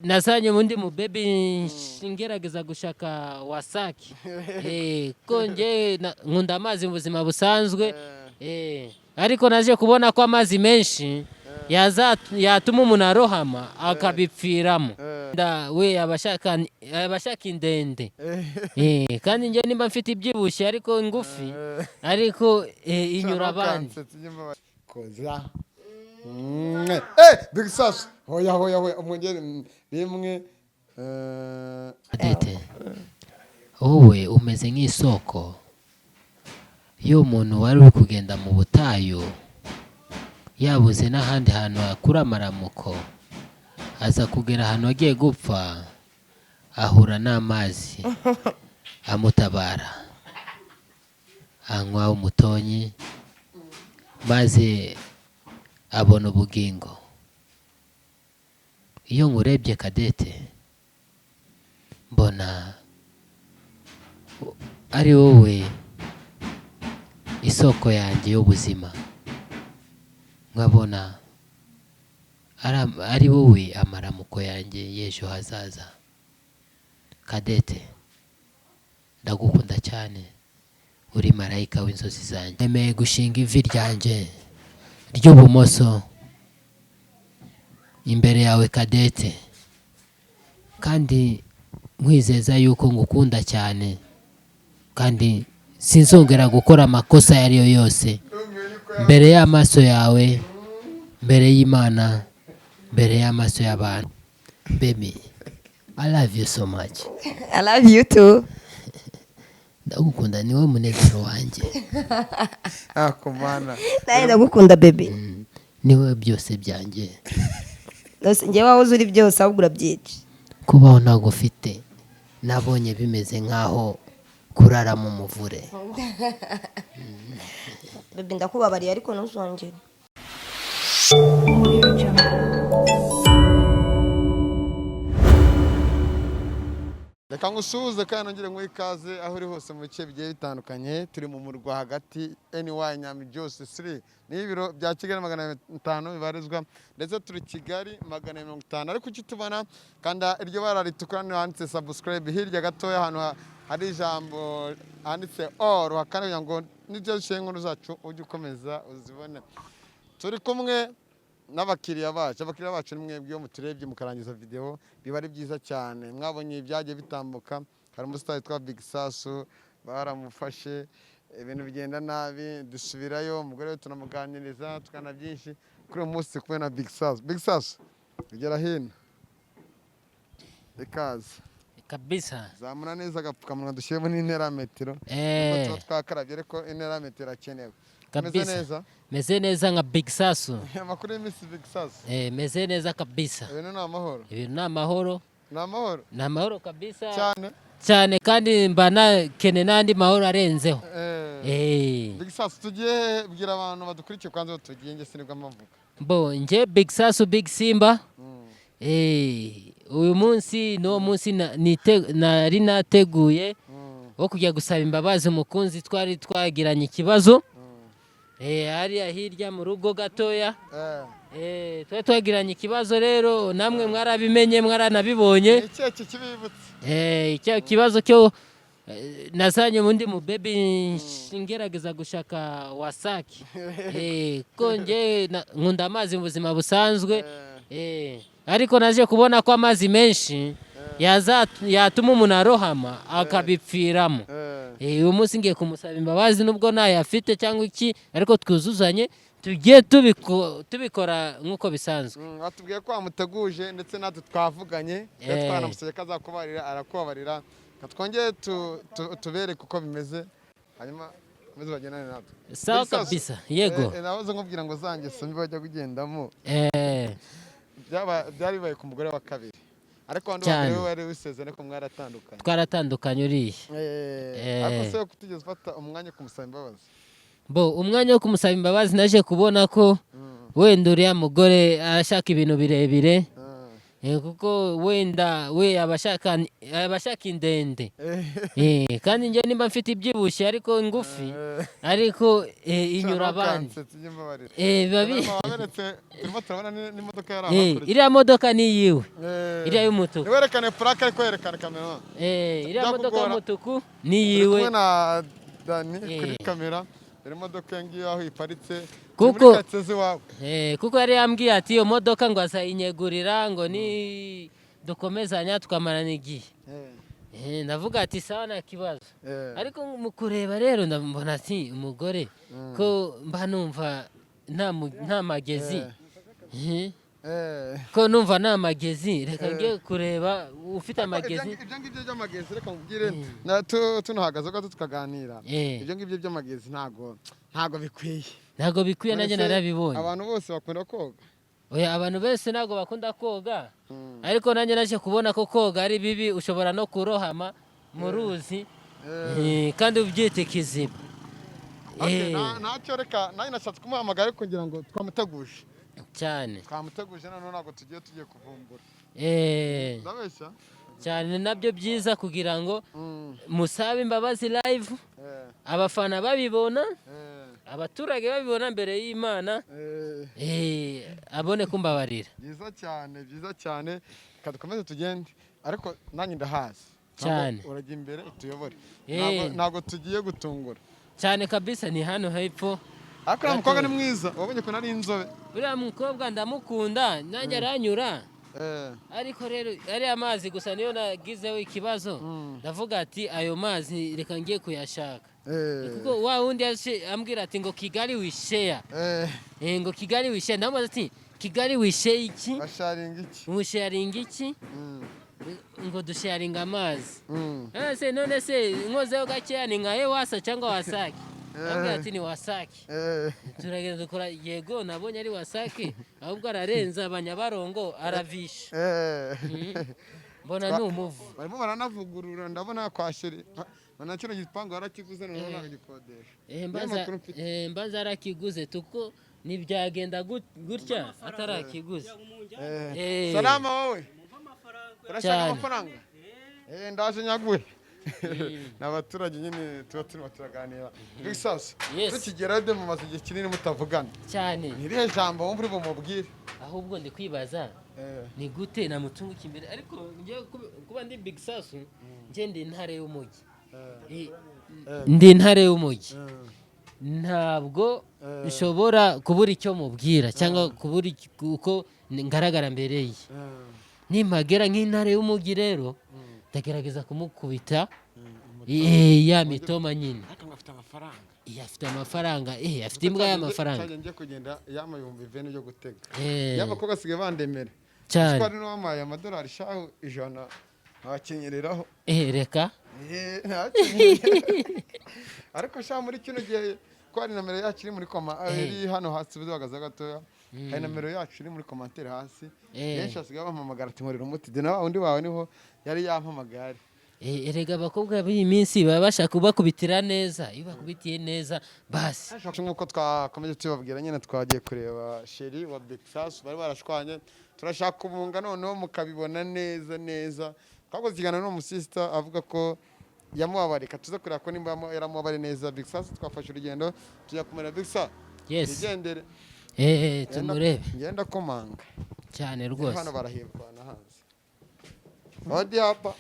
nazanye undi mu baby ngerageza gushaka wasake ko nge nkunda amazi mu buzima busanzwe ariko naje kubona ko amazi menshi yatuma umuntu arohama akabipfiramo we abashaka indende kandi nge nimba mfite ibyibushye ariko ngufi ariko inyura abandi big sauce hoya umwongere rimwe Adete wowe umeze nk'isoko iyo umuntu wari uri kugenda mu butayu yabuze n'ahandi hantu hakura amaramuko aza kugera ahantu agiye gupfa ahura n'amazi amutabara anywa umutonyi maze abona ubugingo. Iyo nkurebye Kadete mbona ari wowe isoko yanjye y'ubuzima, nkabona ari wowe amaramuko yanjye y'ejo hazaza. Kadete ndagukunda cyane, uri marayika w'inzozi zanjye. Nemeye gushinga ivi ryanjye ry'ubumoso imbere yawe Kadete, kandi nkwizeza yuko ngukunda cyane kandi sinzongera gukora amakosa ayo ari yo yose mbere y'amaso yawe, mbere y'Imana, mbere y'amaso y'abantu. Baby, I love you so much. I love you too. Ndagukunda, niwe munezero wanjye. kumana Naye ndagukunda baby. Niwe byose byanjye. Njye wahoze uri byose ahubwo urabyica. Kubaho ntabwo ufite, nabonye bimeze nkaho kurara mu muvure. Baby ndakubabariye ariko ntuzongere. reka ngusuhuze kandi nongere nk'uwo ikaze aho uri hose mu bice bigiye bitandukanye. Turi mu murwa hagati NY Nyami byose 3 n'ibiro bya Kigali 500 bibarizwa, ndetse turi Kigali 550. ariko icyo tubona kanda iryo bara ritukura handitse subscribe, hirya gatoya ahantu hari ijambo handitse all hakana ngo nibyo inkuru zacu ujye ukomeza uzibone. Turi kumwe n'abakiriya bacu, abakiriya bacu ni mwebwe iyo muturebye mukarangiza video biba ari byiza cyane. Mwabonye ibyagiye bitambuka, hari umusitari twa Big Sasu baramufashe, ibintu bigenda nabi, dusubirayo umugore we tunamuganiriza tukana byinshi. Kuri uyu munsi kumwe na Big Sasu. Big Sasu igera hino ikaze Kabisa. zamuna neza agapfukamunwa dushyiremo n'intera metero, tuba twakarabye ariko intera metero akenewe. Kabisa. Meze neza nka Big Sasu. Makuru y'imisi Big Sasu. Meze neza kabisa. Ibintu ni amahoro. Ibintu ni amahoro. Ni amahoro. Ni amahoro kabisa. Cyane. Cyane kandi mbana kene n'andi mahoro arenzeho. Big Sasu tugiye bwira abantu badukurikiye kwanza tugiye nge sinibwa amavuga. Bo nje Big Sasu Big Simba. Uyu munsi no munsi nari nateguye wo kujya gusaba imbabazi umukunzi twari twagiranye ikibazo. Hariya hirya mu rugo gatoya. Twari twagiranye ikibazo rero namwe mwarabimenye mwaranabibonye. Iki kibibutse. Icyo kibazo cyo nazanye undi mu baby ngerageza gushaka wasake ko nge nkunda amazi mu buzima busanzwe ariko naje kubona ko amazi menshi yatuma umuntu arohama akabipfiramo. Uyu munsi ngiye kumusaba imbabazi nubwo ntayafite cyangwa iki, ariko twuzuzanye tugiye tubikora nk'uko bisanzwe. Atubwiye ko wamuteguje ndetse natwe twavuganye, twanamusabye ko azakubarira arakubabarira. Twongeye tubereke uko bimeze hanyuma maze bagendane natwe. Sawa kabisa. Yego. Nahoze nkubwira ngo zanjye sombi bajya kugendamo. Byari bibaye ku mugore wa kabiri. Ariko wandi wabere wari wisezerane ko mwaratandukanye. Twaratandukanye uriye. Ariko se kutigeze ufata umwanya kumusaba imbabazi. Bo umwanya wo kumusaba imbabazi naje kubona ko wenda uriya mugore arashaka ibintu birebire kuko wenda we abashaka indende kandi njye nimba mfite ibyibushye ariko ngufi ariko inyura abandi turimo turabona n'imodoka yari ahakurikije iriya modoka ni iyiwe iriya y'umutuku niwerekane purake ariko yerekane kamera iriya modoka y'umutuku ni iyiwe kumwe na Dani kuri kamera iri modoka ngiyo aho iparitse kuko yari yambwiye ati iyo modoka ngo azayinyegurira ngo ni dukomezanya tukamarana igihe ndavuga ati sawa nta kibazo ariko mu kureba rero ndabona ati umugore ko mba numva nta magezi ko numva nta magezi reka ngiye kureba ufite amagezi ibyo ngibyo by'amagezi reka nkubwire tunahagaze gato tukaganira ibyo ngibyo by'amagezi ntago bikwiye nanjye narabibonye abantu bose bakunda koga abantu bose ntabwo bakunda koga ariko nanjye naje kubona ko koga ari bibi ushobora no kurohama mu ruzi kandi ubyite kiziba ntacyo reka nanjye nashatse kumuhamagara kugira ngo twamuteguje cyane noneho ntabwo tugiye kuvumbura ndabeshya cyane nabyo byiza kugira ngo musabe imbabazi live abafana babibona abaturage babibona mbere y'Imana abone kumbabarira byiza cyane kadukomeze tugende ariko nanjye ndahazi cyane urajya imbere utuyobore ntabwo tugiye gutungura cyane kabisa ni hano hepfo ariko uriya mukobwa ni mwiza wabonye ko nari inzobe uriya mukobwa ndamukunda nanjye aranyura ariko rero ariya mazi gusa niyo nagizeho ikibazo ndavuga ati ayo mazi reka ngiye kuyashaka kuko wa wundi ambwira ati ngo Kigali wisheya ngo Kigali wisheya ndamubaza ati Kigali wisheya iki musharinga iki ngo dusharinga amazi none se nkozeho gakeya ni nka wasa cyangwa wasake ambwira ati ni wasake turagenda dukora yego nabonye ari wasake ahubwo ararenza abanyabarongo aravisha mbona ni umuvu barimo baranavugurura ndabona kwa sheri kino gipangu yarakiguze noneho ntagikodesha mbanza arakiguze tuko ntibyagenda gutya atarakiguze salama wowe urashaka amafaranga ndaje nyaguhe n'abaturage nyine tuba turimo turaganira bisasu tukigera de mumaze igihe kinini mutavugana cyane ntirihe jambo wumva uri bumubwire ahubwo ndi kwibaza ni gute namutunguka imbere ariko ngiye kuba ndi big sasu ngiye ndi intare y'umujyi ntabwo nshobora kubura icyo mubwira cyangwa kubura uko ngaragara mbere ye nimpagera nk'intare y'umujyi rero ndagerageza kumukubita ya mitoma nyine afite amafaranga afite imbwa y'amafaranga ngiye kugenda yama ibihumbi 20 byo gutega y'abakobwa asigaye bandemera cyane twari n'amaye amadolari shaho ijana abakinyereraho reka ariko sha muri kino gihe ko hari nomero yacu iri muri koma iri hano hasi bihagaze gatoya hari nomero yacu iri muri commentaire hasi benshi asigaye bampamagara ati nkorera umuti de nawe undi wawe niho yari yampamagara erega abakobwa b'iyi minsi baba bashaka kubakubitira neza iyo bakubitiye neza basi nk'uko twakomeje tubabwira nyine twagiye kureba sheri wa Big Sass bari barashwanye turashaka kubunga noneho mukabibona neza twakoze ikiganiro n'umusista avuga ko yamubabarika tuza kureba ko nimba yaramubabare neza Big Sass twafashe urugendo tujya kumera Big Sass igendere tumurebe ngenda komanga cyane rwose hano barahirwana hanze odi hapa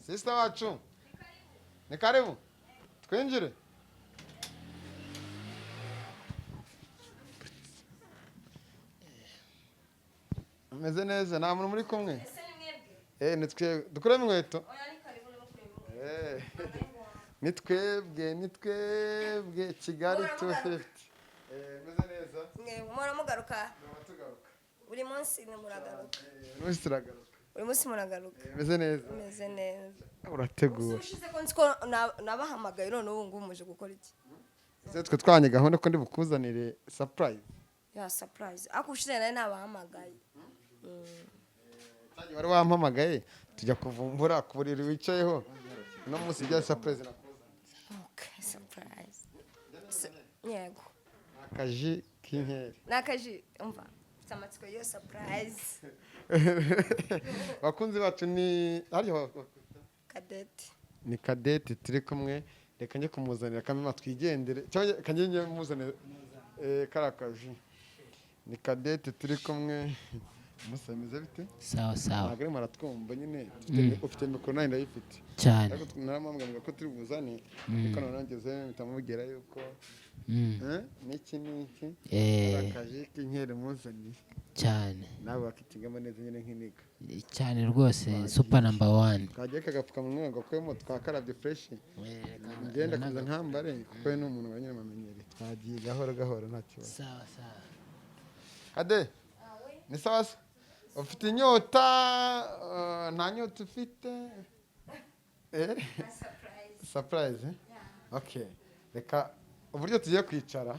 Sister wacu ni karibu twinjire ameze neza nta muntu muri kumwe ni twebwe dukuremo inkweto ni twebwe Kigali 250 meze neza muramugaruka buri munsi muragaruka buri munsi muragaruka meze neza urategura ushize ko nziko nabahamagaye none ubu ngubu muje gukora iki twe twanye gahunda ko ndi bukuzanire surprise surprise ako ushize nawe nabahamagaye wari wampamagaye tujya kuvumbura ku buriri wicayeho no munsi bya surprise nakuzanira surprise yego akaji k'inkeri nakaji umva mfite amatsiko yo surprise bakunzi bacu ni hariya Cadette ni Cadette turi kumwe reka njye kumuzanira kamema twigendere cyangwa kanjye njye muzanira karakaje ni Cadette turi kumwe musameze bite sawa ntabwo arimo aratwumva nyine ufite mikoro nayo ndayifite cyane ariko naramubwira ko turi buzane ariko nanageze bitamubwira yuko niki karakaje k'inkeri muzaniye cyane nawe wakitingamo neza nyine nk'iniga cyane rwose super number 1 kagiye kagapfukamunwa ngo kwemo twakarabye fresh ngenda kuza nkambare kuko ni umuntu wanyine mamenyere twagiye gahoro nta kibazo sawa Ade ni sawa ufite inyota nta nyota ufite surprise okay reka uburyo tugiye kwicara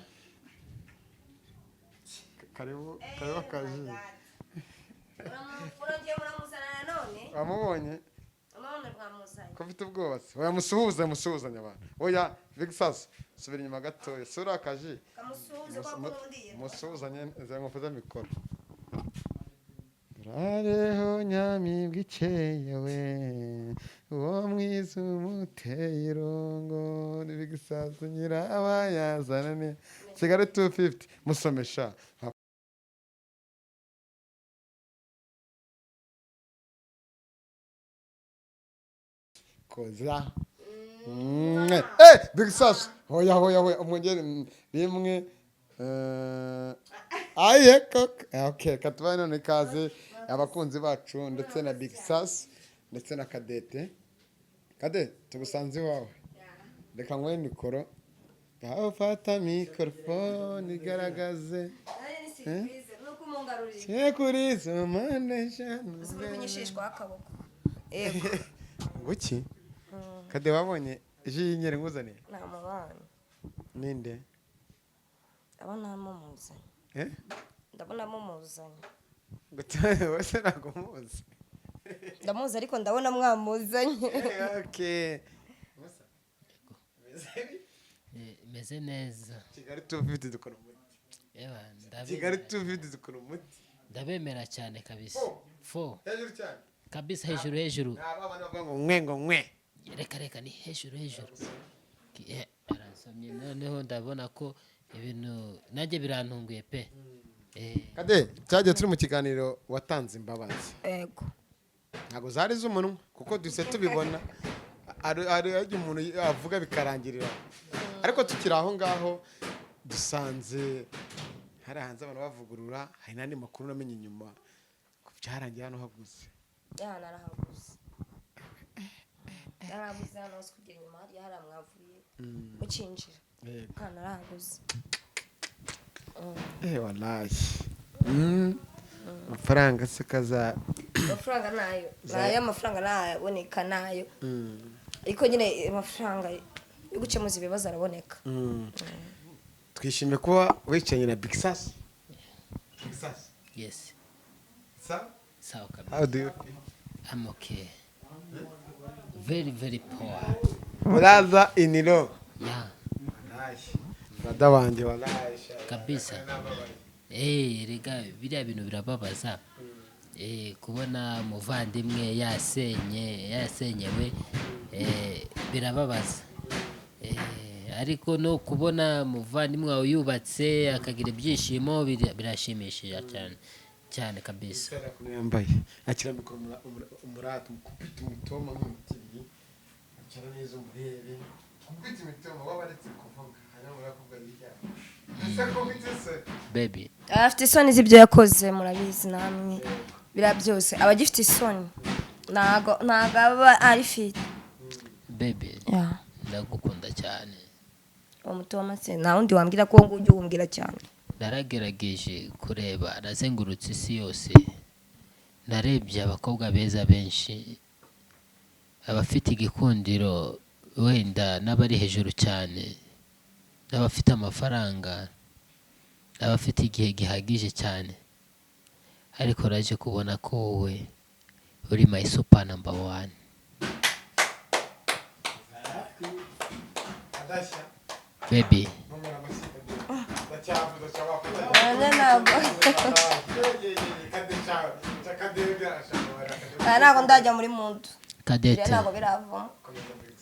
karibu akazi urongeye muramuzana none wamubonye none rwamuzanye ko mfite ubwoba se oya musuhuzanya abantu oya big sas subira inyuma gato sura akaji kamusuhuze kwa kurundiye musuhuzanye nzangofuza mikoro Rareho nyamibwa ikeye we uwo mwiza umuteye irongo big sas nyiraba yazane Kigali 250 musomesha koza big sas hoya umwongere rimwe aye okay katubane none kaze abakunzi bacu ndetse na big sas ndetse na Cadette tugusanze iwawe reka nkwe mikoro aho fata microphone igaragaze nuko umungarurira kuri somane shano kunyishishwa akaboko yego Guki? Kade wabonye y'inkeri nguzaniye? Namubonye. Ninde? Ndabona mumuzanye. Ndabona mumuzanye. Gutaye wese nagumuzi. Ndamuzi ariko ndabona mwamuzanye. Okay. meze neza Kigali 250 dukora umuti. Kigali 250 dukora umuti. Ndabemera cyane kabisa. Hejuru cyane. Kabisa hejuru. Abana bavuga ngo ngwe. Reka ni hejuru. Arasamye noneho ndabona ko ibintu najye birantunguye pe. Kade cyagiye turi mu kiganiro watanze imbabazi. Yego. Ntago zari z'umunwa kuko duse tubibona ari umuntu avuga bikarangirira. Ariko tukiri aho ngaho dusanze hari hanze abantu bavugurura hari nandi makuru namenye inyuma byarangiye hano haguze. Narahaguze. Narahaguze hano hose kugira inyuma hari amwavuye mucinjira. Narahaguze. Wallahi. Amafaranga se kaza. Amafaranga nayo. Nayo amafaranga nayaboneka nayo. Ariko nyine amafaranga yo gukemuza ibibazo araboneka. Twishimiye kuba wicaye na Big Sas. Big Sas. Yes. So How do you feel? I'm okay. Very poor. Brother in law. Yeah. Brother wanje wallahi. Kabisa. Rega biriya bintu birababaza. Kubona muvandimwe yasenyewe birababaza. Ariko no kubona muvandimwe wawe yubatse akagira ibyishimo birashimishije cyane kabisa. Yambaye akira mikoro umurata mukupita umutoma nk'umutiri akira neza umurebe kupita imitoma wabaretse kuvuga hanyuma barakuvuga bijya Baby afite isoni z'ibyo yakoze murabizi namwe bira byose abagifite isoni ntago aba ari fit. Baby ndagukunda cyane. Umutoma se nta wundi wambwira ko ngo ujye umbwira cyane. Naragerageje kureba nazengurutse isi yose narebye abakobwa beza benshi abafite igikundiro wenda n'abari hejuru cyane n'abafite amafaranga n'abafite igihe gihagije cyane ariko raje kubona ko wowe uri my super number 1. Baby ntabwo ndajya muri muntu Kadete, ntabwo biravamo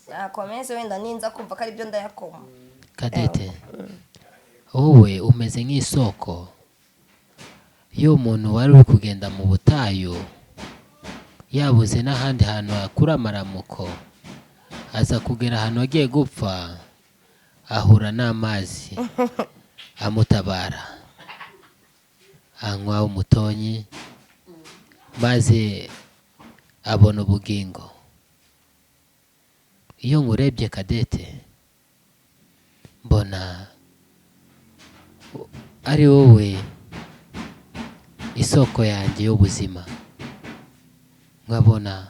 nakomeze wenda ninza kumva ko aribyo ndayakoma. Kadete, wowe umeze nk'isoko iyo umuntu wari uri kugenda mu butayu yabuze n'ahandi hantu hakura amaramuko, aza kugera ahantu agiye gupfa, ahura n'amazi amutabara, anywa umutonyi maze abona ubugingo. Iyo nkurebye Kadete, mbona ari wowe isoko yanjye y'ubuzima, nkabona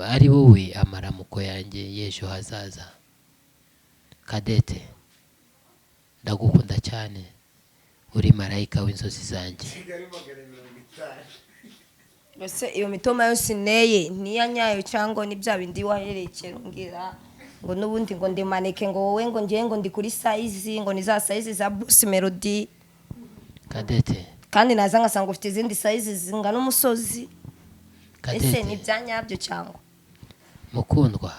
ari wowe amaramuko yanjye y'ejo hazaza. Kadete, ndagukunda cyane, uri marayika w'inzozi zanjye. Ese iyo mitoma yose neye niya nyayo cyangwa ni bya bindi waherekera umbwira ngo n'ubundi ngo ndimaneke ngo wowe ngo ngiye ngo ndi kuri size ngo ni za size za Bruce Melody? Kadete, kandi naza ngasanga ufite izindi size zingana umusozi. Ese ni Kadete, bya nyabyo cyangwa mukundwa,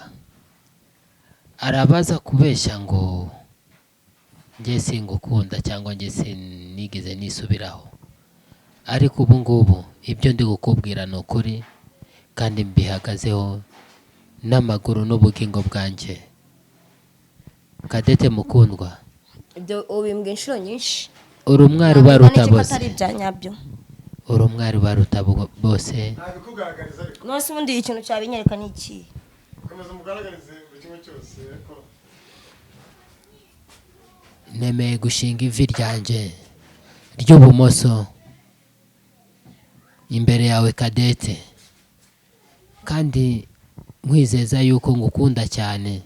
arabaza kubeshya ngo njye singukunda cyangwa njye sinigeze nisubiraho, ariko ubu ngubu ibyo ndi gukubwira ni ukuri kandi mbihagazeho n'amaguru n'ubugingo bwanjye. Kadete mukundwa, ibyo ubimbwa inshuro nyinshi, uri umwari ubaruta bose, atari ibya nyabyo. uri umwari ubaruta bose. Nose ubundi ikintu cyabinyereka ni iki? komeza mugaragarize buri kimwe cyose ariko Nemeye gushinga ivi ryanjye ry'ubumoso imbere yawe Kadete, kandi nkwizeza yuko ngukunda cyane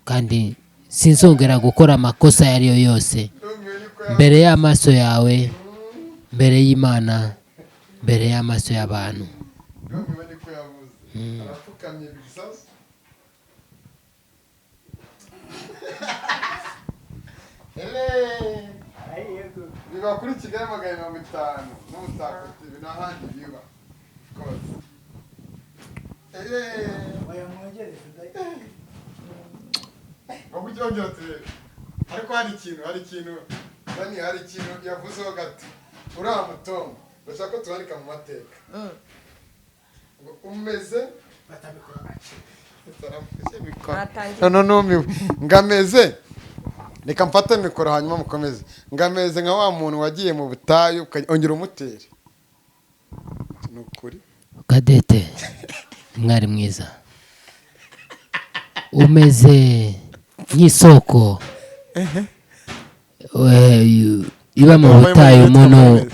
kandi sinzongera gukora amakosa ayo ari yo yose mbere y'amaso yawe, mbere y'Imana, mbere y'amaso y'abantu. niko yavuze arapfukamye bisasu. Biba kuri Kigali 500 n'umutako TV n'ahandi biba kose. Bakucyongera ture. Ariko hari ikintu yavuzeho gato. Uriya mutongo bashaka ko tuandika mu mateka. Umeze batabikora no ngameze. Reka mfate mikoro hanyuma mukomeze. Ngameze nka wa muntu wagiye mu butayu ongera umutere. Nukuri. Kadete, mwari mwiza, umeze nk'isoko iba mu butayu. Umuntu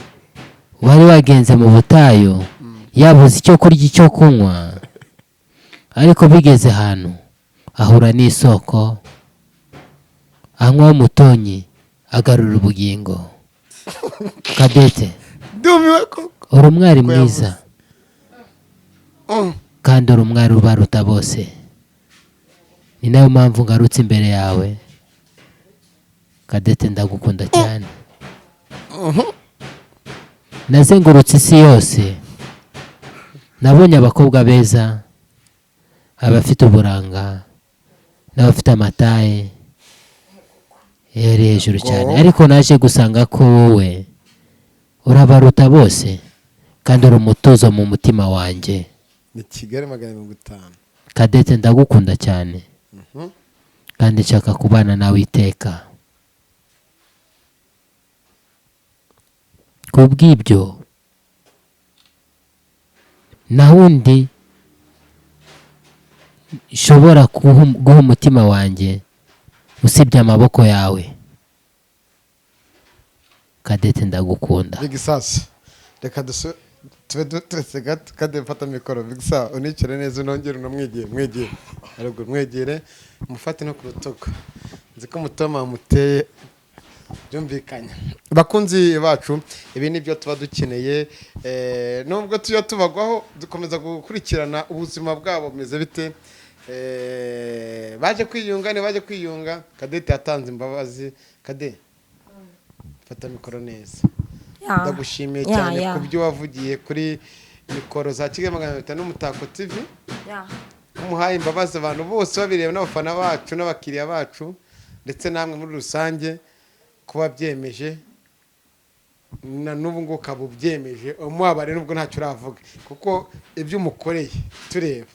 wari wagenze mu butayu yabuze icyo kurya icyo kunywa, ariko bigeze ahantu ahura n'isoko, anywa umutonyi agarura ubugingo. Kadete, uri umwari mwiza kandi uri umwari ubaruta bose. Ni nayo mpamvu ngarutse imbere yawe Kadete, ndagukunda cyane. Nazengurutse isi yose, nabonye abakobwa beza, abafite uburanga n'abafite amataye yari hejuru cyane, ariko naje gusanga ko wowe urabaruta bose kandi uri umutuzo mu mutima wanjye. Ni Kigali 500. Kadete, ndagukunda cyane kandi nshaka kubana nawe iteka. Kubw'ibyo nta wundi nshobora guha umutima wanjye usibye amaboko yawe. Kadete, ndagukunda. Big Sasa. Reka tube dutretse gato kandi mfata mikoro. Big Sasa unicire neza unongere unamwegere. Ariko mwegere mufate no ku rutugu. Nzi ko mutoma muteye byumvikanye. Bakunzi bacu, ibi nibyo tuba dukeneye, nubwo tuya tubagwaho dukomeza gukurikirana ubuzima bwabo bumeze bite. Baje kwiyunga Kadete yatanze imbabazi Kade fata mikoro neza. Ya. Ndagushimiye Ya, cyane ya. ku byo wavugiye kuri mikoro za Kigali 500 n'Umutako TV. Ya. Umuhaye imbabazi abantu bose babireba n'abafana bacu n'abakiriya bacu ndetse namwe muri rusange kuba byemeje na n'ubu ngo ukaba ubyemeje umwabare nubwo ntacyo uravuga kuko ibyo umukoreye tureba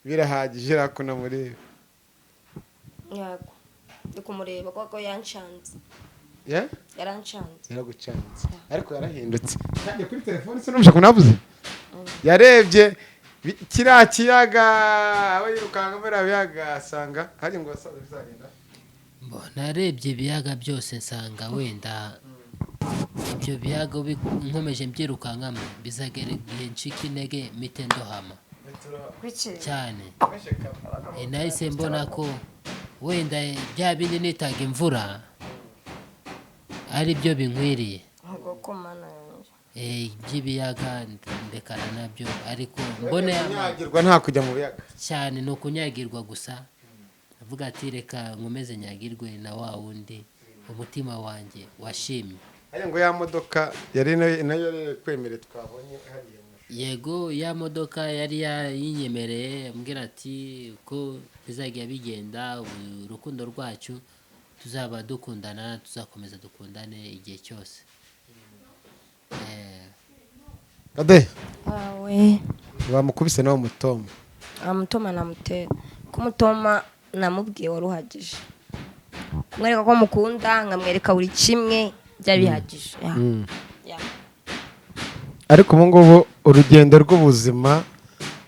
birahagije rakuna muri Yego. Ndi kumureba kuko yanshanze. ya Yaranshanze. yaragucanze ariko yarahindutse kandi kuri telefone se numva kunavuze yarebye kiriya kiyaga aba yirukanga muri abiyaga asanga hari ngo basaza bizagenda narebye ibiyaga byose nsanga wenda ibyo biyaga nkomeje mbyirukankamo bizagera igihe ncika intege mite ndohama cyane. Nahise mbona ko wenda bya bindi nitaga imvura ari byo binkwiriye by'ibiyaga ndekana nabyo ariko mbona kunyagirwa nta kujya mu biyaga cyane ni ukunyagirwa gusa avuga ati reka nkomeze nyagirwe na wa wundi umutima wanjye washimye. Aya ngo ya modoka yari nayo kwemere twabonye hariya. Yego ya modoka yari yinyemereye ambwira ati ko bizajya bigenda urukundo rwacu tuzaba dukundana tuzakomeza dukundane igihe cyose. Kade Wawe. bamukubise nawe mutoma Amutoma namutera. Kumutoma namubwiye waruhagije. Mwereka ko mukunda nkamwereka buri kimwe byari bihagije. Ya. ariko ubu ngubu urugendo rw'ubuzima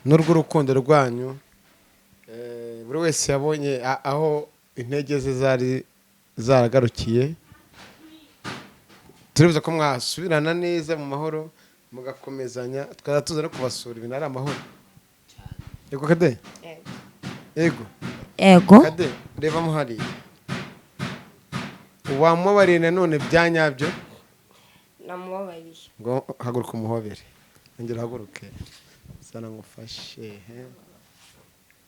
n'urw'urukundo rwanyu buri wese yabonye aho intege ze zari zaragarukiye turibuza ko mwasubirana neza mu mahoro mugakomezanya twaza tuza no kubasura ibintu ari amahoro. Yego Kade yego Ego. Kade reba muhari wamubariye nanone bya nyabyo Namubabariye. ngo haguruka umuhobere ngera haguruke sana ngufashe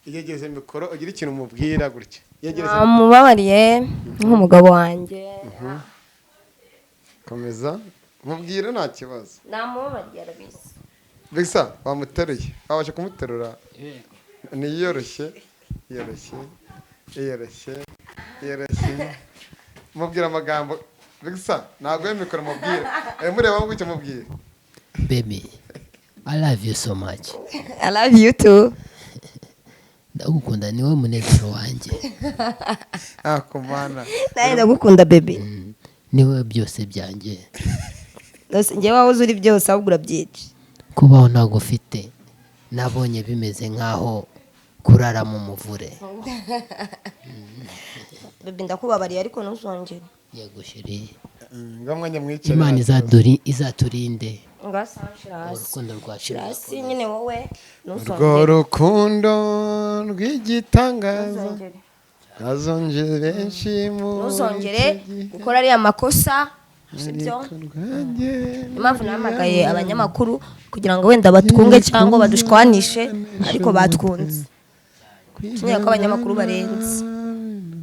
igegeze mikoro ugira ikintu umubwira gutya Namubabariye nk'umugabo wanjye. komeza mubwire nta kibazo. Namubabariye arabizi. Bisa wamuteruye wabasha kumuterura niyoroshye mubwira amagambo Bisa ntabwo yemikora mubwire mureba ngo icyo mubwire. Baby, I love you so much. I love you too. Ndagukunda niwe munezero wanjye. Kumana Nawe ndagukunda baby. Niwe byose byanjye. Njye wawe uzuri byose ahubwo urabyica. Kubaho ntabwo ufite nabonye bimeze nkaho kurara mu muvure. Baby ndakubabariye ariko ntuzongere. Yego shiri. ngamwanya mwicara. Imana izaturinde. Ngasanshirasi. Urukundo rwacu. Shirasi nyine wowe ntuzongere. Urwo rukundo rw'igitangaza azongere benshi mu Ntuzongere gukora ariya makosa. Sibyo? Impamvu nahamagaye abanyamakuru kugira ngo wenda batwunge cyangwa badushwanishe ariko batwunze. Tunyeye ko abanyamakuru barenze.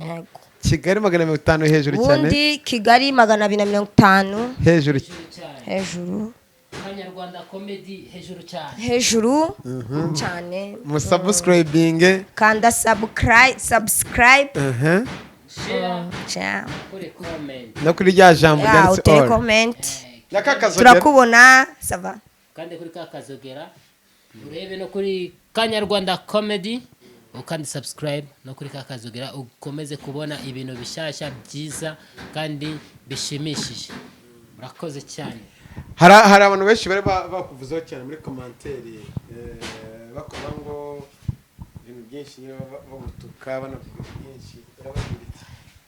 Yego. Kigali 500 hejuru cyane. Bundi Kigali 250 hejuru hejuru. Abanyarwanda comedy hejuru cyane. Hejuru cyane. Musubscribing Kanda subscribe. Share. Kuri comment. no kuri rya jambo Ya ryanditse utere all. comment. Nakakazogera. Turakubona sava. Kandi kuri kakazogera urebe no kuri Kanyarwanda comedy ukandi subscribe no kuri kakazogera ukomeze kubona ibintu bishyashya byiza kandi bishimishije. Murakoze cyane. Hari abantu benshi bari bakuvuzaho cyane muri commentaire bakora ngo ibintu byinshi bamutuka banavuga byinshi.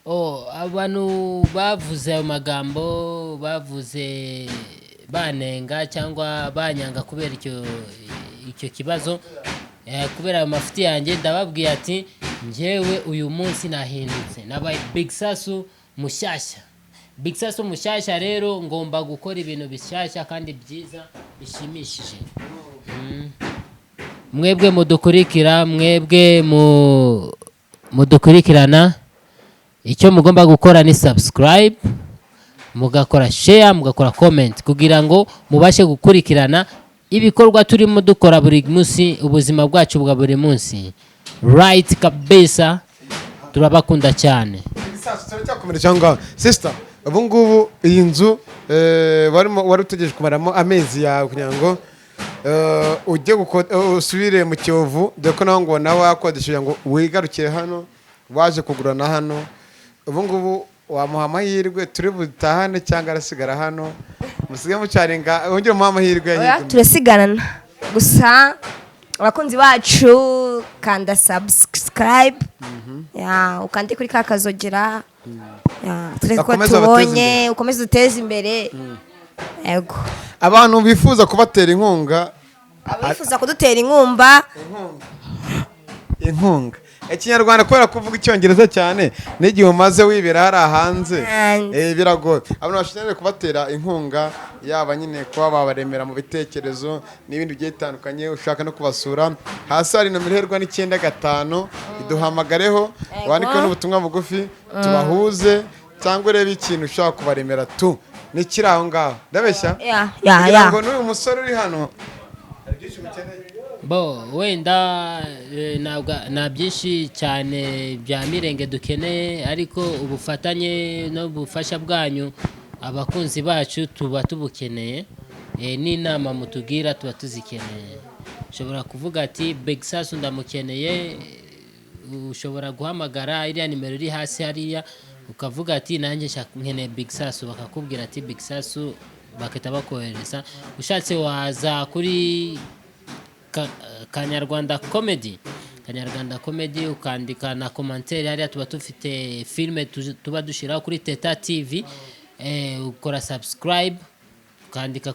Abantu bavuze ayo magambo bavuze banenga cyangwa banyanga kubera icyo kibazo kubera ayo mafuti yanjye ndababwiye ati njyewe uyu munsi nahindutse nabaye Big Sasu mushyashya rero ngomba gukora ibintu bishyashya kandi byiza bishimishije. Mwebwe mudukurikira mwebwe mudukurikirana icyo mugomba gukora ni subscribe, mugakora share, mugakora comment kugira ngo mubashe gukurikirana ibikorwa turimo dukora buri munsi, ubuzima bwacu bwa buri munsi. Right kabisa, turabakunda cyane. Turacyakomeje cyangwa sister, ubu ngubu iyi nzu wari utegereje kumaramo amezi yawe kugira ngo ujye usubire mu Kiyovu, dore ko nawe ngo nawe wakodesheje ngo wigarukire hano, waje kugurana hano. Ubu ngubu wamuha amahirwe turi butahane cyangwa arasigara hano, musige mucaringa wongere umuha amahirwe Oya, turasigarana gusa abakunzi bacu kanda subscribe, ukande kuri ka kazogera, tureke ko tubonye, ukomeze uteze imbere. Yego, abantu bifuza kubatera inkunga, abifuza kudutera inkunga, ikinyarwanda kubera kuvuga icyongereza cyane n'igihe umaze wibera hari hanze biragoye. Abantu bashinzwe kubatera inkunga, yaba nyine kuba babaremera mu bitekerezo n'ibindi bigiye bitandukanye, ushaka no kubasura, hasi hari nomero iherwa n'95, iduhamagareho, wandike n'ubutumwa bugufi, tubahuze, cyangwa urebe ikintu ushaka kubaremera tu nikiri aho ngaho. Ndabeshya kugira ngo n'uyu musore uri hano hari byinshi mukeneye. Bo wenda nta byinshi cyane bya mirenge dukeneye, ariko ubufatanye n'ubufasha bwanyu abakunzi bacu tuba tubukeneye, n'inama mutugira tuba tuzikeneye. Ushobora kuvuga ati Big Sasu ndamukeneye, ushobora guhamagara iriya nimero iri hasi hariya, ukavuga ati nanjye nkeneye Big Sasu, bakakubwira ati Big Sasu, bakita bakohereza. Ushatse waza kuri Kanyarwanda comedy ukandika na commentaire hariya, tuba tufite filme tuba dushiraho kuri Teta TV, ukora subscribe, ukandika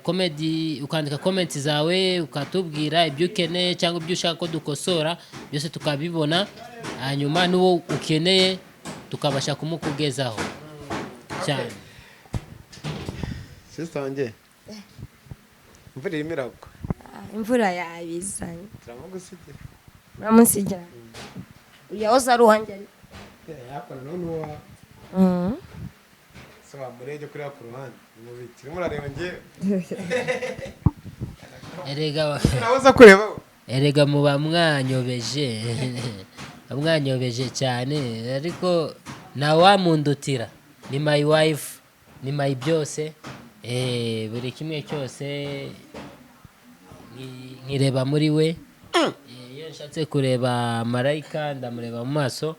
comment zawe, ukatubwira ibyo ukeneye cyangwa ibyo ushaka ko dukosora, byose tukabibona, hanyuma n'uwo ukeneye tukabasha kumukugezaho cyane. Sister wanjye, imvura irimo iragwa. Imvura yabizanye, turamugusigira muramusigira uyahoze ari uwanjye yakora none uwa so bamureje kuri ku ruhande mu biti urimo urareba njye nahoza kureba erega muba mwanyobeje cyane, ariko na wamundutira ni my wife, ni my byose, buri kimwe cyose nkireba muri we. Iyo nshatse kureba marayika ndamureba mu maso,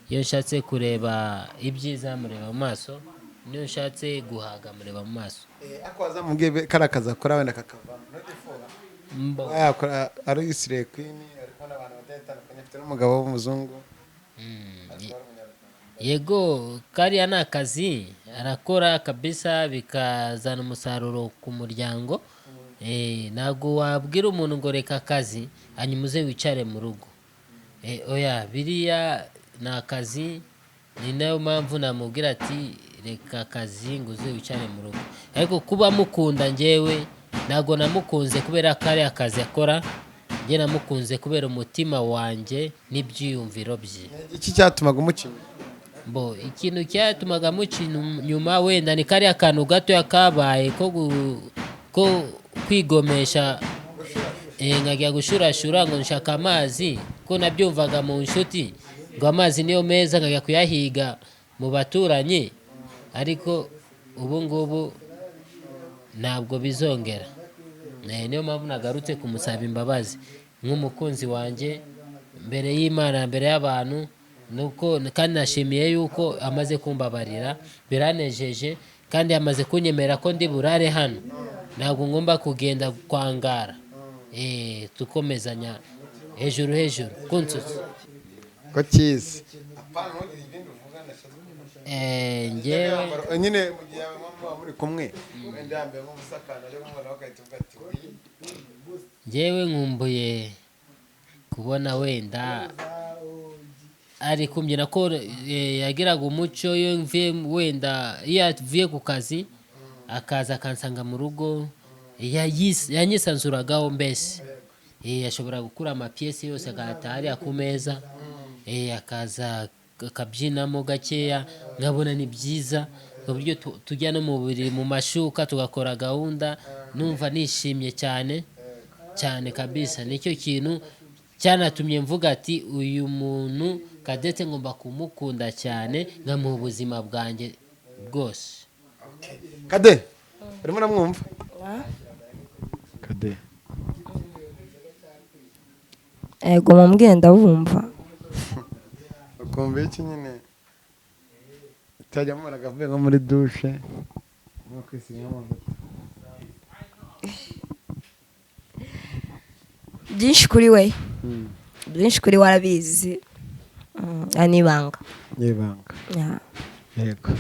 iyo nshatse kureba ibyiza mureba mu maso, niyo nshatse guhaga mureba mu maso. Akwaza mubwiye karakaza akora wenda kakava no yakora ari Israel Queen, ariko n'abantu batandukanye, afite n'umugabo w'umuzungu. Yego, kariya ni akazi arakora kabisa, bikazana umusaruro ku muryango. Ntabwo wabwira umuntu ngo reka akazi hanyuma uze wicare mu rugo. Oya, biriya ni akazi, ni nayo mpamvu namubwira ati reka akazi ngo uze wicare mu rugo. Ariko kuba mukunda njyewe ntabwo namukunze kubera ko ari akazi akora, njye namukunze kubera umutima wanjye n'ibyiyumviro bye. Iki cyatumaga umukina? Bo ikintu cyatumaga mukina nyuma wenda ni kariya kantu gato yakabaye ko kwigomesha, nkajya gushurashura ngo nshaka amazi, ko nabyumvaga mu nshuti ngo amazi niyo meza, nkajya kuyahiga mu baturanyi. Ariko ubu ngubu ntabwo bizongera, niyo mpamvu nagarutse kumusaba imbabazi nk'umukunzi wanjye mbere y'Imana, mbere y'abantu, nuko kandi nashimiye yuko amaze kumbabarira, biranejeje, kandi yamaze kunyemera ko ndi burare hano, ntabwo ngomba kugenda kwangara. Tukomezanya hejuru kunsutse ko cyiza. Njyewe nyine mu gihe mama muri kumwe wenda yambaye nk'umusakana rero umwana wakahita uvuga ati njyewe nkumbuye kubona wenda ari kumbyina ko yagiraga umuco, iyo mvuye wenda iyo avuye ku kazi akaza akansanga mu rugo, yanyisanzuragaho mbese. Ashobora gukura amapiyesi yose agahita hariya ku meza, akaza akabyinamo gakeya nkabona ni byiza ku buryo tujya no mu buriri mu mashuka tugakora gahunda numva nishimye cyane cyane kabisa. Nicyo kintu cyanatumye mvuga ati uyu muntu Cadette ngomba kumukunda cyane nkamuha ubuzima bwanjye bwose. Kade urimo namwumva Kade ego mumbwire ndabumva ukumva iki nyine utajya mubona akavuye nko muri dushe nko kwisiga amavuta byinshi kuri we byinshi kuri we arabizi n'ibanga yego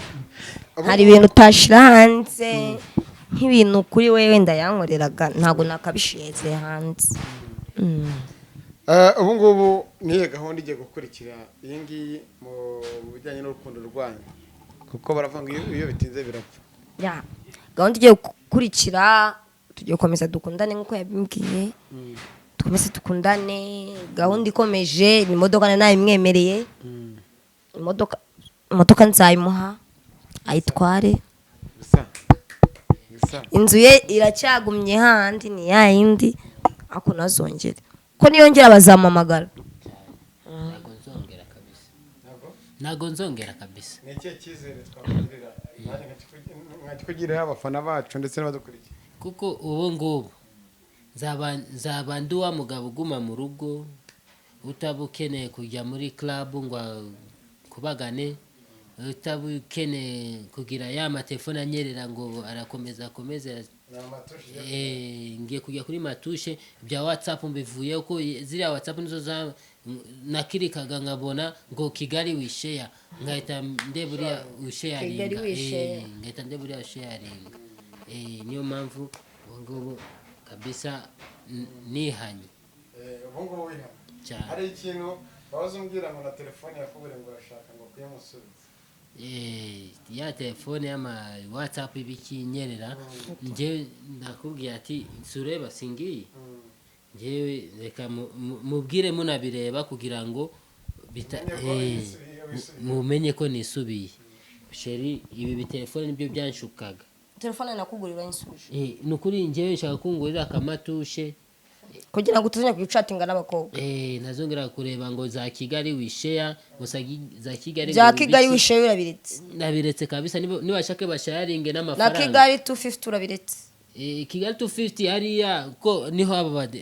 hari ibintu utashira hanze nk'ibintu kuri we wenda yankoreraga ntabwo nakabisheze hanze. ubu ngubu niyo gahunda igiye gukurikira iyi ngiyi mu bijyanye n'urukundo rwanyu kuko baravuga ngo iyo bitinze birapfa. Gahunda igiye gukurikira tugiye gukomeza dukundane nk'uko yabimbwiye dukomeze dukundane. Gahunda ikomeje imodoka nayo imwemereye imodoka nzayimuha ayitware. Inzu ye iracyagumye handi ni ya yindi ako nazongere ko niyongera bazamamagara. Ntago nzongera kabisa. Ni ikihe cyizere twakugirira nkakikugira abafana bacu ndetse n'abadukurikiye kuko ubu ngubu nzaba ndi wa mugabo uguma mu rugo utaba ukeneye kujya muri club ngo kubagane, utaba ukeneye kugira ya matelefone anyerera ngo arakomeza ngiye kujya kuri matushe bya WhatsApp mbivuye ko ziriya WhatsApp nizo nakirikaga nkabona ngo Kigali wishare ngahita ndeburiya usharinga ngahita ndeburiya usharinga. Niyo mpamvu ngo kabisa nihanye ubungubu wihanye. Hari ikintu wahoze umbwira ngo na telefone yakubure ngo urashaka ngo kuyamusubiza ya telefone y'ama WhatsApp ibikinyerera nje ndakubwiye ati sureba singiye njewe reka mubwire munabireba kugira ngo mumenye ko nisubiye. Sheri ibi bitelefone nibyo byanshukaga. Telefone nakugurira insubije nukuri njewe nshaka kungurira akamatushe kugira ngo tuzanye kuyicatinga n'abakobwa. Nazongera kureba ngo za Kigali wishare za Kigali wishare urabiretse. Nabiretse kabisa nibashake basharinge n'amafaranga. Na Kigali 250 urabiretse. Kigali 250 hariya ko niho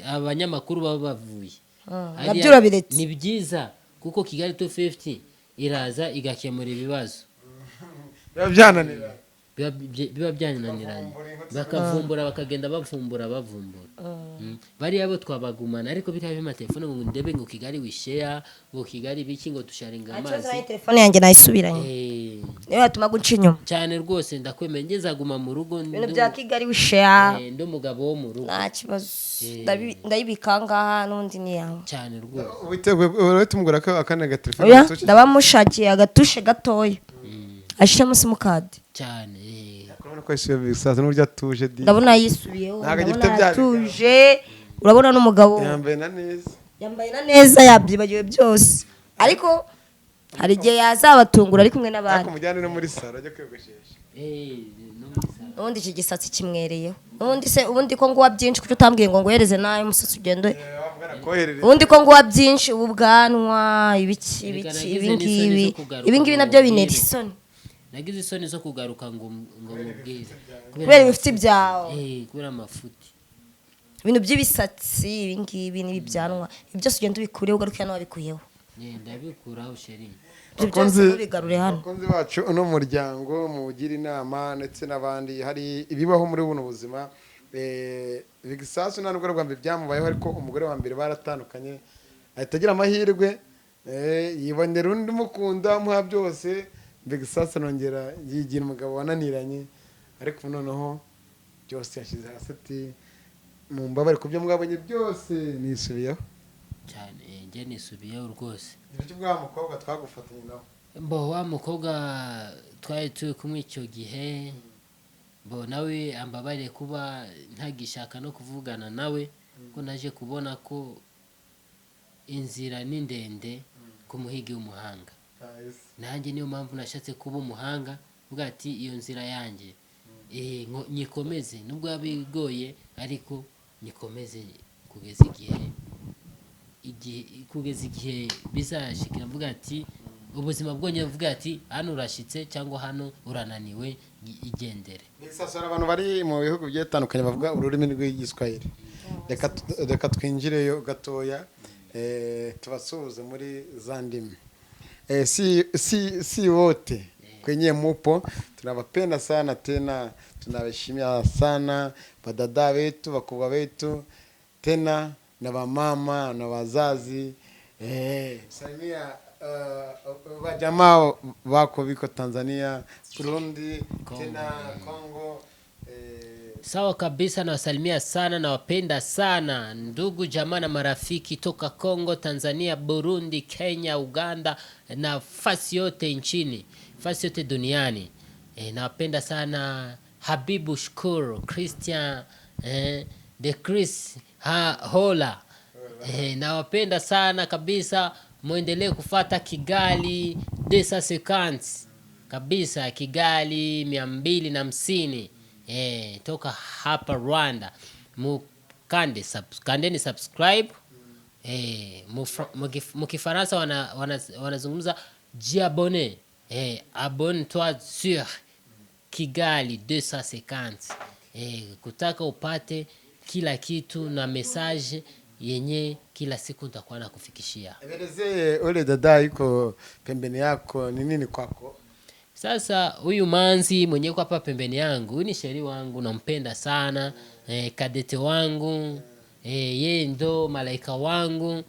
abanyamakuru baba bavuye. Nabyo urabiretse. Ni byiza kuko Kigali 250 iraza igakemura ibibazo. Biba byananiranye bakavumbura bakagenda bavumbura bariya bo twabagumana ariko biriya b'amatelefone ngo ndebe ngo Kigali wishare ngo Kigali biki ngo dusharinga amazi. Telefone yanjye nayisubiranye niyo yatuma guca inyuma cyane rwose ndakwemeye ngezaguma mu rugo ibintu bya Kigali wishare ndo mugabo wo mu rugo nta kibazo ndayibika ngaha n'undi ni yawe cyane rwose. Witeguye tumugura akana telefone ndabamushakiye agatushe gatoya ashiramo simukadi cyane urabona ko yisubiye bisaza n'uburyo atuje ndabona yisubiyeho ndabona atuje. Urabona n'umugabo yambaye na neza yabyibagiwe byose ariko hari igihe yazabatungura ari kumwe n'abandi kumujyana no muri salo ajya kwiyogoshesha ubundi iki gisatsi kimwereyeho ubundi ko nguwa byinshi kuko utambwiye ngo ngohereze nawe umusatsi ugende ubundi ko nguwa byinshi ubu bwanwa ibingibi nabyo binera isoni. Nagize isoni zo kugaruka ngo mubwire kubera ibifite byawe kubera amafuti ibintu by'ibisatsi ibingibi n'ibibyanwa byose ugenda ubikureho ugarukira n'ababikuyeho. Ndabikuraho sheri abakunzi bacu uno muryango mugira inama ndetse n'abandi hari ibibaho muri buno buzima. Bigisasu nta nubwo rwa mbere byamubayeho ariko umugore wa mbere baratandukanye ahita agira amahirwe yibonera undi mukunda muha byose. Bigisasu nongera yigira umugabo wananiranye ariko noneho byose yashize hasi ati mu mbabare ku byo mwabonye byose nisubiyeho cyane nge nisubiyeho rwose. Ibyo bwa mukobwa twagufatanye nawe wa mukobwa twari turi kumwe icyo gihe nawe ambabare kuba ntagishaka no kuvugana nawe ko naje kubona ko inzira ni ndende ku muhigi w'umuhanga. nanjye niyo mpamvu nashatse kuba umuhanga vuga ati iyo nzira yanjye nyikomeze nubwo yabigoye ariko nyikomeze kugeza igihe bizashikira mvuga ati ubuzima bwonyine mvuga ati hano urashitse cyangwa hano urananiwe igendere. Sasa abantu bari mu bihugu bigiye bitandukanye bavuga ururimi rw'igiswahili, reka twinjireyo gatoya tubasuhuze muri za ndimi. Si wote kwenye mupo tunawapenda sana, tena tunawaheshimia sana wadada wetu, wakubwa wetu, tena na wamama na wazazi. Salimia wajamaa wako biko Tanzania, Burundi, tena Kongo. Sawa kabisa, na wasalimia sana na wapenda sana ndugu jamaa na marafiki toka Kongo, Tanzania, Burundi, Kenya, Uganda na fasi yote nchini, fasi yote duniani. Na wapenda sana Habibu Shukuru, Christian, the Chris, hola. Na wapenda sana kabisa, muendelee kufuata KIGALI 250 kabisa, KIGALI 250 toka hapa Rwanda. Kandeni subscribe. Mukifaransa wanazungumza jiabone. Abonne-toi sur KIGALI 250. Kutaka upate kila kitu na message yenye kila siku nitakuwa nakufikishia. Elezee ule dada yuko pembeni yako ni nini kwako? Sasa huyu manzi mwenye yuko hapa pembeni yangu, huyu ni sheri wangu, nampenda sana, kadete wangu, yeye ndo malaika wangu.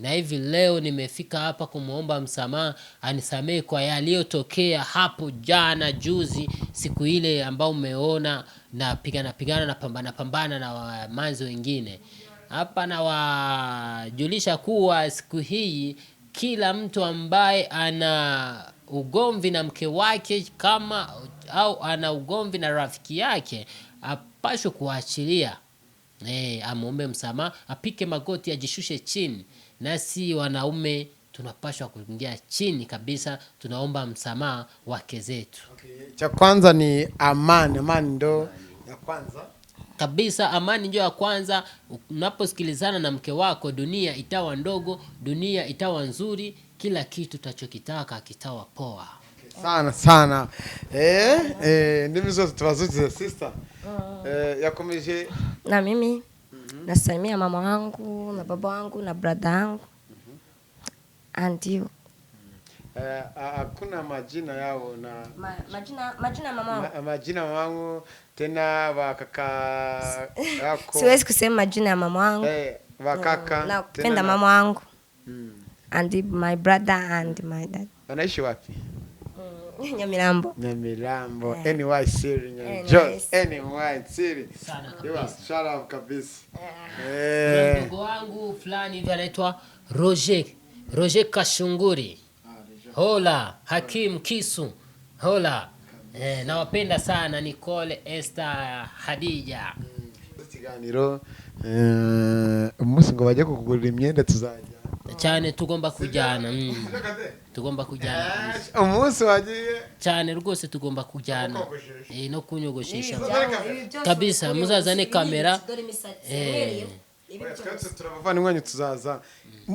Na hivi leo nimefika hapa kumuomba msamaha, anisamehe kwa yaliyotokea hapo jana juzi, siku ile ambao umeona na pigana na pambana na wamanzi wengine. Hapa na wajulisha kuwa siku hii kila mtu ambaye ana ugomvi na mke wake kama au ana ugomvi na rafiki yake apashwe kuachilia. Amuombe msamaha, apike magoti, ajishushe chini. Nasi wanaume tunapashwa kuingia chini kabisa, tunaomba msamaha wake zetu. Cha kwanza ni amani. Amani ndo ya kwanza kabisa, amani ndio ya kwanza. Unaposikilizana na mke wako, dunia itawa ndogo, dunia itawa nzuri, kila kitu utachokitaka kitawa poa. Sana. Ndimi zote tuwazuti sister. Yakomeje na mimi nasalimia mama wangu na baba wangu na brada wangu. And you? Hakuna majina yao na majina mama wangu. Majina wangu tena wakaka yako. Siwezi kusema majina ya mama wangu. Wakaka na kupenda mama wangu. And my brother and my dad. Wanaishi wapi? Nyamirambo. NY City. Just NY City. Niba shout kabisa. Ndugu wangu fulani hivi anaitwa Roger Kashunguri. Hola, Hakim Kisu. Hola. Nawapenda sana Nicole, Esther, Hadija. Ikiganiro umunsi ngo bajye kugurira imyenda tuzajya. Cyane tugomba kujyana. Umunsi wagiye cyane rwose tugomba kujyana. No kunyogoshesha. Kabisa muzazane kamera. Turabavana tuzaza.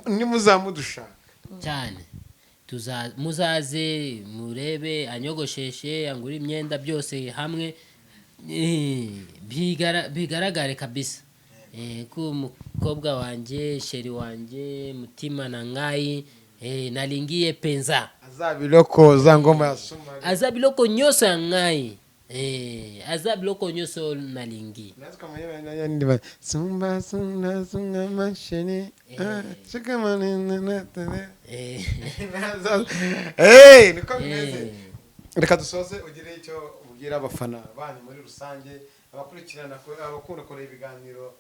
Ni muzamudusha. Cyane. Muzaze murebe anyogosheshe, angura imyenda byose hamwe. Bigaragare kabisa. Ku mukobwa wanje, sheri wanje, mutima na ngai, nalingiye penza. Azabiloko za ngoma ya suma. Azabiloko nyoso ya ngai. Azabiloko nyoso nalingi. Natwe mwenyewe ndiba sumba mashini. Chika manene natwe. Niko bimeze. Reka dusoze ugire icyo ubwira abafana banyu muri rusange, abakurikirana abakunda kora ibiganiro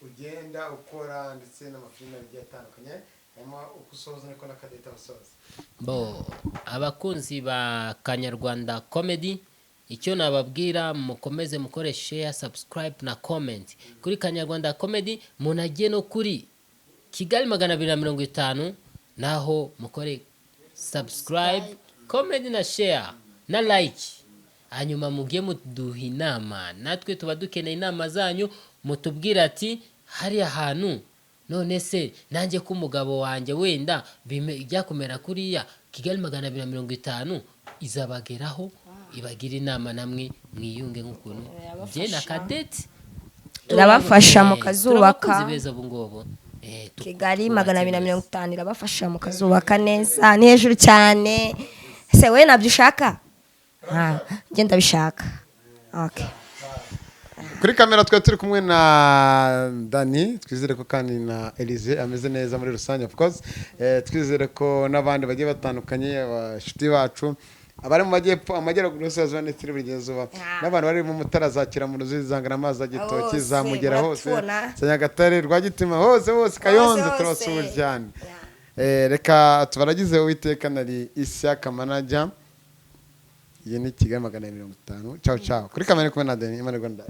ugenda ukora ndetse n'amafilime agiye atandukanye, hanyuma ukusoza niko nakadeta basoza. Abakunzi ba Kanyarwanda comedy, icyo nababwira mukomeze mukore share, subscribe na comment kuri Kanyarwanda comedy. Munagiye no kuri KIGALI 250 naho mukore subscribe, comment na share na like. Hanyuma mugiye muduha inama, natwe tuba dukeneye inama zanyu. Mutubwira ati hari ahantu none se nanjye ko umugabo wanjye wenda byakomera kuriya Kigali 250 izabageraho ibagira inama namwe mwiyunge nk'ukuntu je na Kadeti irabafasha mukazubaka beza bungobo. Kigali 250 irabafasha mukazubaka neza, ni hejuru cyane. Se we nabyo ushaka? Nge ndabishaka. Okay. Kuri kamera twe turi kumwe na Dani, twizere ko kandi na Elize ameze neza muri rusange of course. Twizere ko n'abandi bagiye batandukanye abashuti bacu abari mu majyepfo amajyaruguru y'Uburasirazuba ndetse n'Iburengerazuba n'abantu bari mu Mutara zakira mu Ruzizi zangana amazi agitoki zamugera hose Nyagatare Rwagitima hose Kayonza turabasuhuje cyane. Reka tubaragize Uwiteka nari Ishyaka manager. Iyi ni Kigali 250. Ciao kuri kamera kumwe na Dani Abanyarwanda.